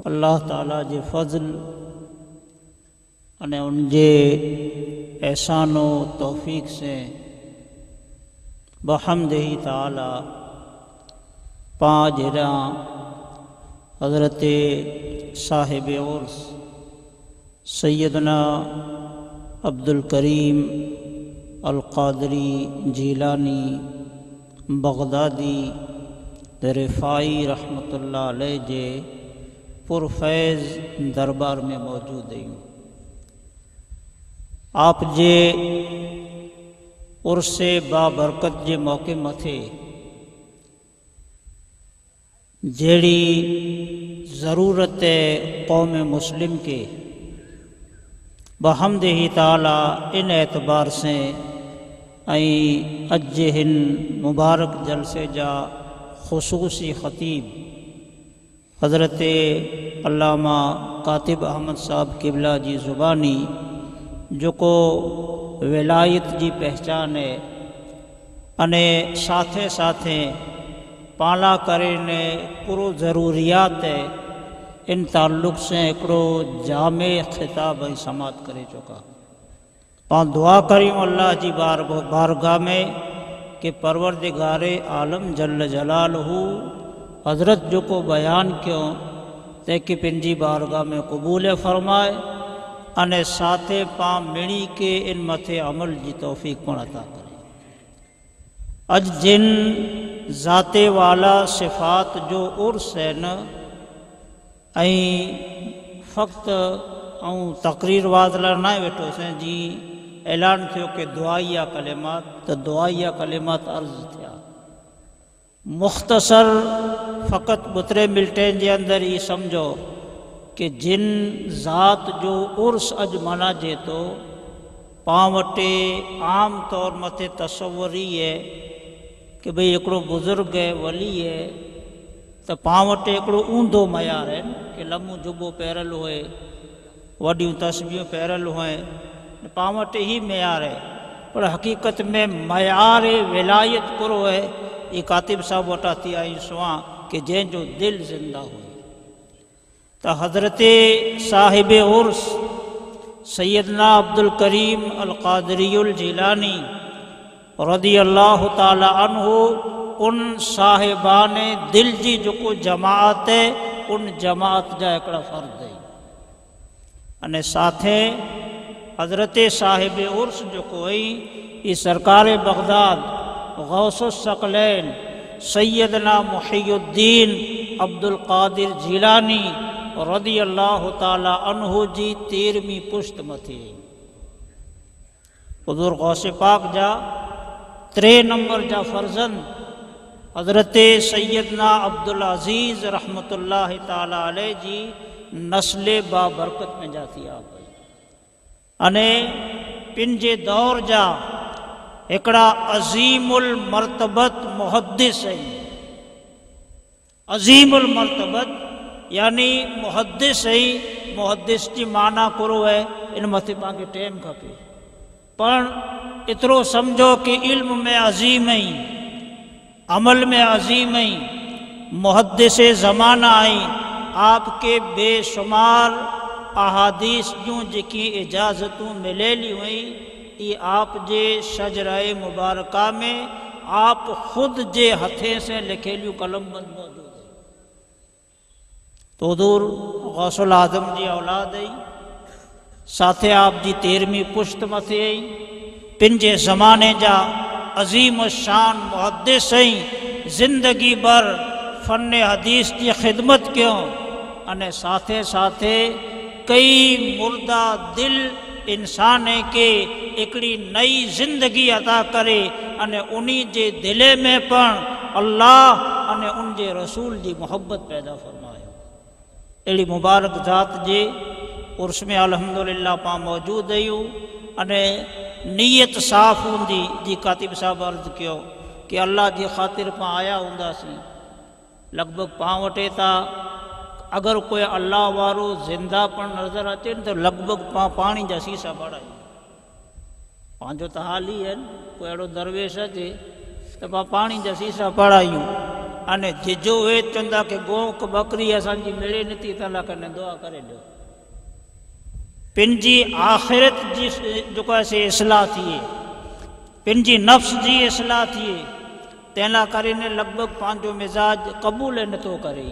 اللہ تعالیٰ جے فضل અને उनजे एहसान و तौफीक से बहमदिही ताला पाँच हेरा हज़रत साहिब उर्स सैयदना अब्दुल करीम अल क़ादरी जीलानी बगदादी रिफ़ाई रहमतुल्लाह अलैह जे पुरफैज़ दरबार में मौजूद आहियूं। आप जे उर्से बाबरकत जे मौके मथे जेड़ी ज़रूरत कौम मुस्लिम के बहमदिही ताला इन एतबार से अज हिन मुबारक जलसे जा खुसूसी ख़तीब हज़रत अल्लामा कातिब अहमद साहब क़िबला जी ज़ुबानी जो को विलायत जी पहचान है अने साथे साथे पाला करे ने पूरो ज़रूरियात है इन ताल्लुक़ से एकड़ो जामे खिताब ऐं समात करे चुका। पां दुआ करियूं अल्लाह जी बारगाह में कि परवरदिगारे आलम जल्ल जलालहू हज़रत जो को बयान क्यों तंहिंखे पंहिंजी बारगाह में क़बूल फरमाए अने साथे पां मिणी के इन मथे अमल जी तौफ़ीक पण अता करे। अज जिन ज़ाते वाला सिफ़ात जो उर्स है न फ़क़्त तक़रीर वाज़ला न वेठो से जी ऐलान थियो कि दुआइया कलिमात तो दुआइया कलिमात अर्ज़ थिया मुख़्तसर फ़क़त बुतरे मिल्टेन जे अंदर ही समझो कि जिन ज़ात जो उर्स अज मनाजे तो पां वटे आम तौर मथे तसव्वुर ही है कि भई एकड़ो बुज़ुर्ग है वली है तो पां वटे एकड़ो ऊंधो मयार है कि लम्बो जुबो पहिरल हुए वॾियूं तस्बीहूं पहिरल हुए पां वटे ही मयार है पर हकीकत में मयार विलायत पूरो है ये कातिब साहब वटा थी आई सुआ कि जंहिंजो दिल ज़िंदा हुए। तो हज़रत साहिब उर्स सैयदना अब्दुल करीम अल क़ादरीउल जीलानी रदी अल्लाह ताला अन्हु उन साहिबान दिल जी जो को जमात है उन जमात जा एकड़ा फ़र्द है अने साथे हज़रत साहिब उर्स जो कोई ई सरकार बगदाद गौसुस सकलैन सैयदना मुहियुद्दीन अब्दुल कादिर जीलानी रदी अल्लाह ताला अन्हु जी 13वीं पुश्त मथे हुज़ूर गौसे पाक जा 3 नंबर जा फर्जंद हज़रत सैयदना अब्दुल अज़ीज़ रहमतुल्लाह ताला अलैह जी नस्ल बाबरकत में जाती आप अने पिंजे दौर जा एकड़ा अज़ीमुल मर्तबत मुहद्दिस है। अज़ीमुल मर्तबत यानी मुहद्दिस है। मुहद्दिस की माना करो है इन मथे पाके टेम खपे पर इतरो समझो कि इल्म में अज़ीम है अमल में अज़ीम है मुहद्दिस ज़माना है आपके बेशुमार अहादीस जूं जेकी इजाज़तूं मिलेली हुई ये आप जे शजराए मुबारका में आप खुद जे हथे से लिखेलियूं कलमबंद मौजूद है। तो हुज़ूर गौसुल आज़म जी औलाद आई साथे आप जी 13वीं पुश्त मथे आई पिंजे ज़माने जा अज़ीम शान मुहद्दिस आई ज़िंदगी भर फ़न हदीस की खिदमत क्यों अने साथे साथे कई मुर्दा दिल इंसान के एकड़ी नई जिंदगी अता करे अने उन्हीं जे दिले में पण अल्लाह अने उन जे रसूल जी मोहब्बत पैदा फरमायो। अड़ी मुबारक ज़ात जे उर्स में अल्हम्दुलिल्लाह पा मौजूद आहियूं अने नीयत साफ़ हूंदी जी कातिब साहब अर्ज़ कयो कि अल्लाह जी ख़ातिर पा आया हूंदासीं लगभग पा वटे था अगर कोई अल्लाह वारो जिंदा पण नज़र अचे तो लगभग पानी जा शीशा बड़ाई पांजो तो हाल ही है कोई अड़ो दरवेश अचे तो पानी जा शीशा पढ़ायूं अने जिजो वे चंदा के गोंक बकरी असांजी मिले नथी त अल्लाह कने दुआ करे ॾियो पंहिंजी आख़िरत जी जेको आहे से इस्लाह थिए पंहिंजी नफ़्स जी इस्लाह थिए तंहिं लाइ करे ने लॻभॻि पंहिंजो मिज़ाज क़बूल नथो करे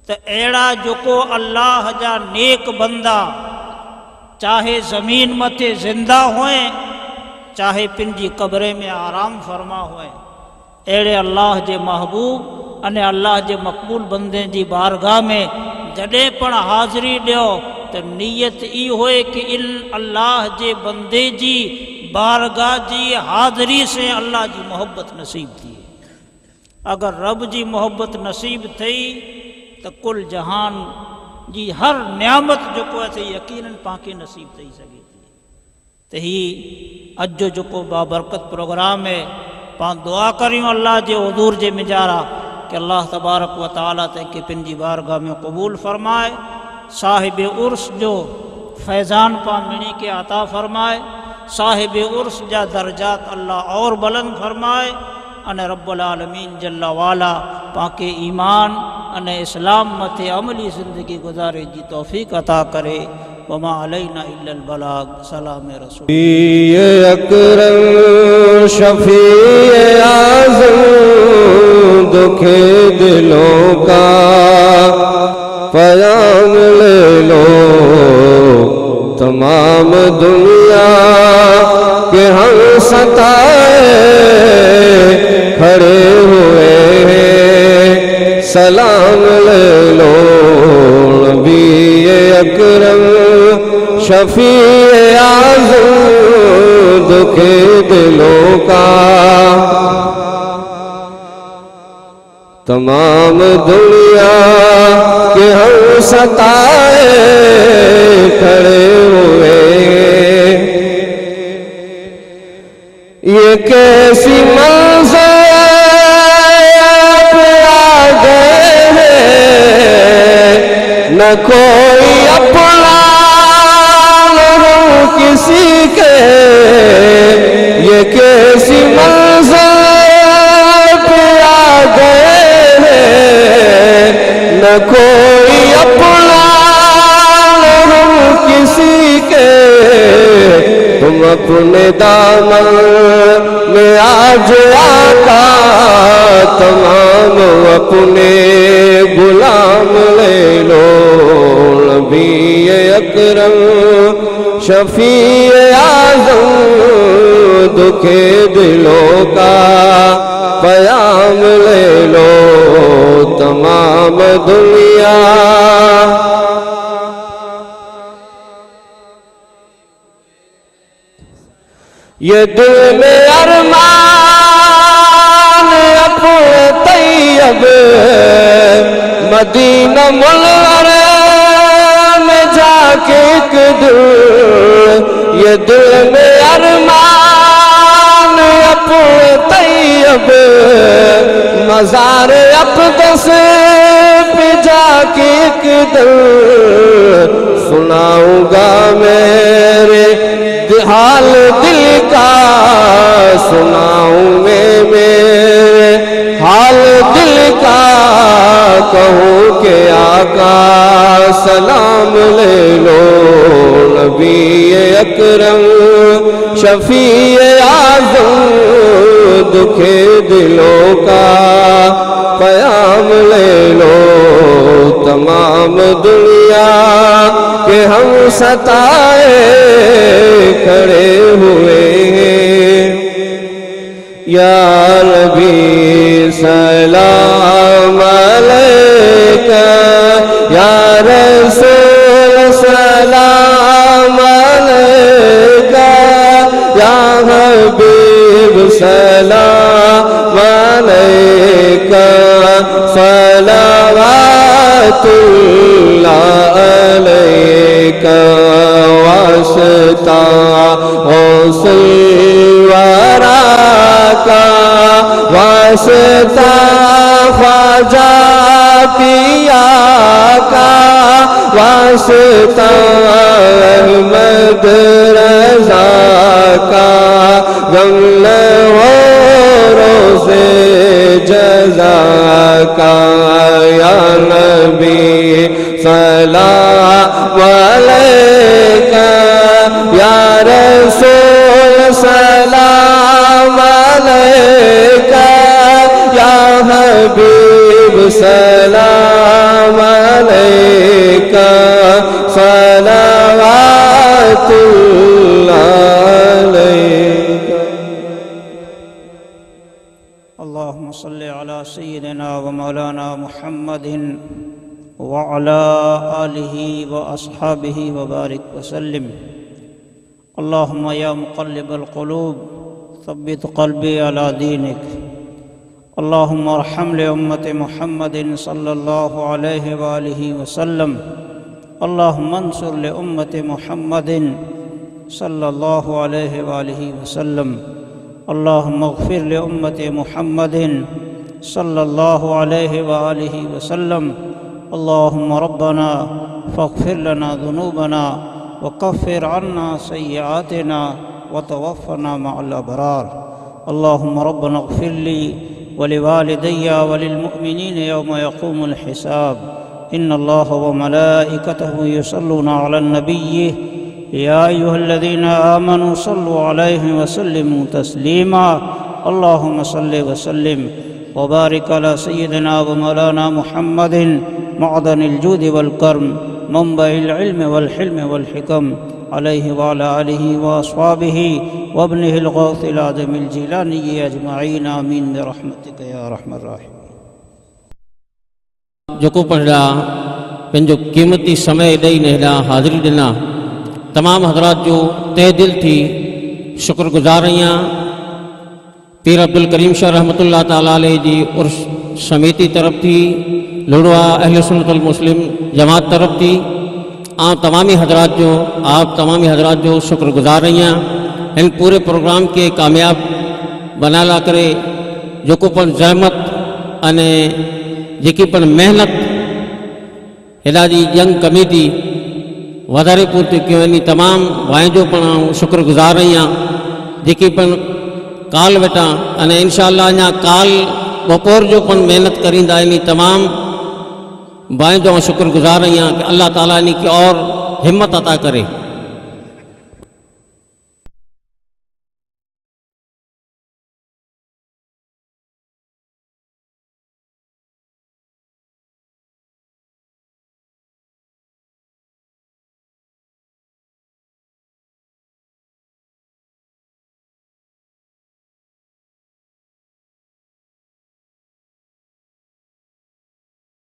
त अहिड़ा जेको अल्लाह जा नेक बंदा चाहे ज़मीन मथे ज़िंदा हुए चाहे पंहिंजी कब्र में आराम फरमा हुए अहिड़े अल्लाह जे महबूब अने अल्लाह जे मक़बूल बंदे जी बारगाह में जॾहिं पण हाज़िरी ॾियो त नियत ई होए कि इन अल्लाह जे बंदे जी बारगाह जी हाज़िरी से अल्लाह जी मोहब्बत नसीब थी अगर रब जी मोहब्बत नसीब थी तो कुल जहान जी हर नियामत जेको आहे यकीनन पाके नसीब थी सके थी तो ही अज जो जेको बाबरकत प्रोग्राम है पां दुआ करियूं अल्लाह जे हुज़ूर जे मिजारा कि अल्लाह तबारक व तआला तंहिंखे पंहिंजी बारगाह में क़बूल फरमाए साहिब उर्स जो फैज़ान पां मिणी के अता फरमाए साहिब उर्स जा दर्जात अल्लाह और बुलंद फरमाए अने रब्बुल आलमीन जल्ला वाला पाके ईमान अने इस्लाम मथे अमली ज़िंदगी गुजारे जी तौफीक अता करे वमा अलैना इल्लल बलाग सलाम रसूल अकरम शफीए आज़म दुखे दिलों का पैगाम ले लो तमाम दुनिया के हम सताए खड़े हुए हैं सलाम ले लो नबी अकरम शफीए आज़म दुखे दिलों का तमाम दुनिया के हम सताए खड़े हुए ये कैसी मंज़िल पे आ गए हैं न कोई अपना न हम किसी के ये कैसी मंज़िल पे आ गए हैं न कोई अपना न हम किसी के तुम अपने दामन में आज आका तमाम अपने गुलाम ले लो नबी अकरम शफीए आज़म दुखे दिलों का पैगाम ले लो तमाम दुनिया ये दिल में अरमान अपने तैयब मदीना मुनव्वर में जाके एक दिल ये दिल में अरमान अपने तैयब मज़ार अक़दस पे जाके एक दिल सुनाऊंगा मेरे हाल दिल का सुनाऊं मैं मेरे हाल दिल का कहूँ के आका सलाम ले लो नबी अकरम शफीए आज़म दुखे दिलों का पैगाम ले लो तमाम दुनिया के हम सताए खड़े हुए हैं या नबी सलाम अलैका या रसूल सलाम अलैका या हबीब सलाम अलैका सलावतुल्लाह अलैका वास्ता गौसल वरा का वास्ता ख्वाजा पिया का वास्ता अहमद रज़ा का गम न हो रोज़े जज़ा सलाम अलैका या रसूल सलाम अलैका या हबीब सलाम अलैका सलावतुल्लाह अलैका। اللهم صل على سيدنا ومولانا محمد وعلى آله وأصحابه وبارك وسلم. اللهم يا مقلب القلوب ثبت قلبي على دينك. اللهم ارحم لأمة محمد صلى الله عليه وآله وسلم. اللهم انصر لأمة محمد صلى الله عليه وآله وسلم. اللهم اغفر لأمة محمد صلى الله عليه وآله وسلم. اللهم ربنا فاغفر لنا ذنوبنا وكفر عنا سيئاتنا وتوفنا مع الأبرار. اللهم ربنا اغفر لي ولوالدي وللمؤمنين يوم يقوم الحساب. إن الله وملائكته يصلون على النبي يا أيها الذين آمنوا صلوا عليه وسلموا تسليما. اللهم صل وسلم وبارك على سيدنا ومولانا محمد معدن الجود والكرم منبع العلم والحلم والحكم عليه وعلى آله وأصحابه وابنه الغوث العظيم الجيلاني أجمعين آمين برحمتك يا أرحم الراحمين. जेको पढ़ा पंहिंजो क़ीमती समय ॾेई हेॾा हाज़िरी ॾिना, तमामु हज़रात जो तहे दिल थी शुक्रगुज़ार आहियां। पीर अब्दुल करीम शाह रहमतुल्लाह ताला अलैह जी उर्स समिति तरफ़ थी, लुड़वा अहले सुन्नत वल मुस्लिम जमात तरफ़ थी आप तमामी हज़रात जो शुक्रगुज़ार आहियां। इन पूरे प्रोग्राम के कामयाब बनाला करे जेको पण ज़हमत अने जेकी पण मेहनत हेॾा जी यंग कमेटी वधारे पूर्ति कयो, इन तमामु भाई जो पण शुक्रगुज़ार आहियां जेकी पण काल वेठा अने इंशाअल्लाह अञा काल बपोर जो पण मेहनत करींदा। इन तमामु भाई जो शुक्रगुज़ार आहियां कि अल्लाह ताला इन की और हिम्मत अता करे।